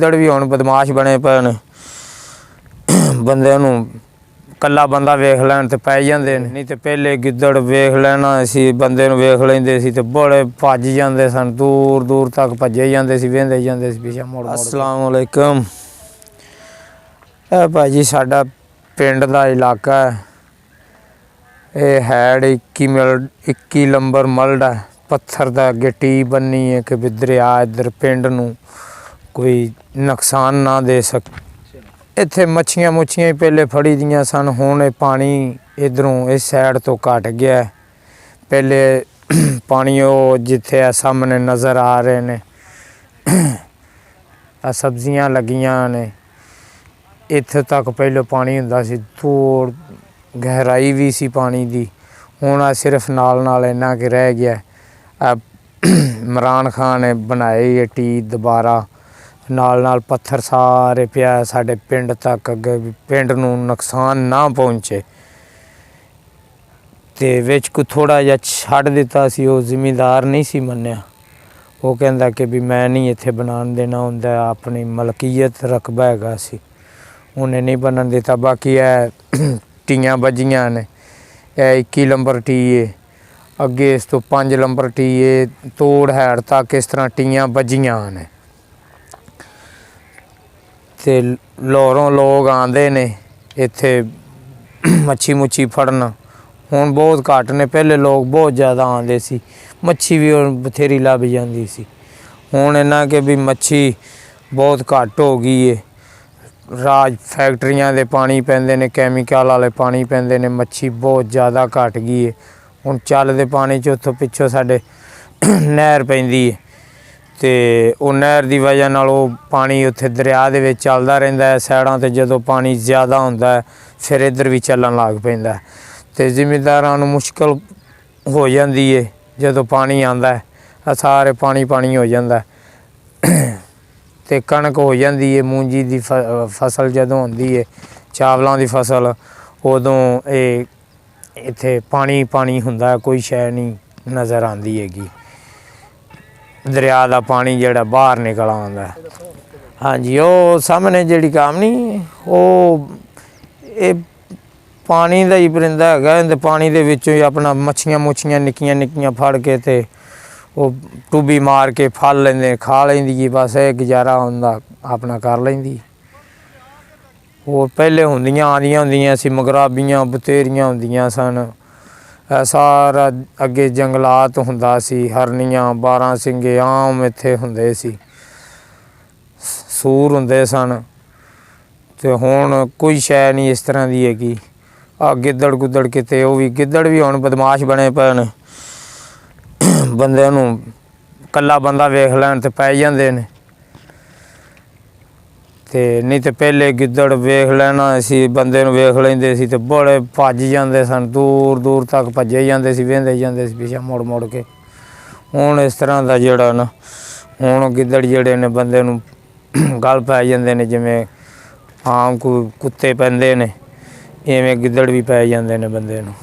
गिद्दड़ भी हुण बदमाश बने पे ने, बंदे नूं कल्ला बंदा वेख लैण ते पै जांदे ने। नहीं तो पहले गिद्दड़ वेख लेना सी, बंदे नूं वेख लैंदे सी ते बड़े भज जांदे सन, दूर दूर तक भजे जांदे सी, वेंदे जांदे सी पिछे मुड़ मुड़। अस्सलाम वालेकुम। भाजी साडा पिंड दा इलाका है, ये हैड 21 नंबर मल्ड है, पत्थर दा अगे टी बनी है कि दरिया इधर पिंड नूं कोई नुकसान ना दे सके। इत्थे मच्छियां मुच्छियां ही पहले फड़ी दियां सन, हुण पानी इधरों इस साइड तो घट गया है। पहले पानी वो जिथे सामने नज़र आ रहे ने सब्जियां लगियां ने, इत्थे तक पहले पानी हुंदा सी, थोड़ गहराई भी सी पानी दी। हुण सिर्फ नाल नाल इन्ना कि रह गया। इमरान खान ने बनाई है टी दोबारा, नाल नाल पत्थर सारे पिया साडे पिंड तक, अगे पिंड नूं नुकसान ना पहुँचे। ते विच को थोड़ा जिहा छड्ड दिता सी, वो जिमीदार नहीं सी मन्निया, वो कहंदा कि भी मैं नहीं इत्थे बनान देना, हुंदा अपनी मलकीयत रकबा हैगा सी, उन्हें नहीं बनन दिता। बाकी है टीयां बजियां ने, 21 नंबर टी है, अगे इस तो 5 नंबर टी है, तोड़ हैड तक इस तरह टीयां बजियां ने। ते लाहौरों लोग आंदे ने इत्थे मच्छी मुच्छी फड़न, हुण बहुत घट ने, पहले लोग बहुत ज़्यादा आंदे सी, मच्छी भी बथेरी लभ जांदी सी। हुण इन्ना कि भी मच्छी बहुत घट हो गई है, राज फैक्ट्रियां दे पानी पैंदे ने, कैमिकल वाले पानी पैंदे ने, मच्छी बहुत ज़्यादा घट गई है। हुण चलदे पानी च उत्थों पिछों साडे नहर पैंदी है, ते वो नहर दी वजह नाल वो पानी उत्थे दरिया दे विच चलदा रहिंदा है साइडां ते, जदों पानी ज़्यादा हुंदा है फिर इधर भी चलन लग पैंदा है, ते जिमीदारां नूं मुश्किल हो जांदी है जदों पानी आंदा है, सारे पानी पानी हो जांदा है। ते कणक हो जांदी है, मूंजी दी फसल जदों हुंदी है, चावलां दी फसल, उदों इत्थे पानी पानी हुंदा है, कोई शै नहीं नज़र आंदी हैगी, दरिया दा पानी जिहड़ा बाहर निकल आंदा है। हाँ जी, वो सामने जिहड़ी काम नहीं, वो ये पानी दा ही परिंदा हैगा, इहदे पानी दे विचों ही अपना मच्छियां मुच्छियां निक्कियां निक्कियां फड़ के ते वो टूबी मार के फल लेंदे, खा लेंदी है, बस ये गुजारा हुंदा अपना कर लेंदी। वो पहले हुंदियां आंदियां हुंदियां सी, मगराबियां बथेरियां हुंदियां सन, सारा अगे जंगलात हुंदा सी, हरनियां 12 सिंगे आम इत्थे हुंदे सी, सूर हुंदे सन। ते हुण कोई शै नहीं इस तरह दी हैगी। गिद्दड़ गुद्दड़ किते, वो भी गिद्दड़ भी हुण बदमाश बने पे ने, बंदे नूं कल्ला बंदा वेख लैण ते पै जांदे ने। ते नहीं तो पहले गिद्दड़ वेख लेना सी, बंदे नूं वेख लैंदे सी ते बड़े भज जांदे सन, दूर दूर तक भजे जांदे सी, वेंदे जांदे सी पिछे मुड़ मुड़ के। हुण इस तरह दा जिहड़ा ना, हुण गिद्दड़ जिहड़े ने बंदे नूं गल पै जांदे ने, जिवें आम कोई कुत्ते पैंदे ने, इवें गिद्दड़ भी पै जांदे ने बंदे नूं।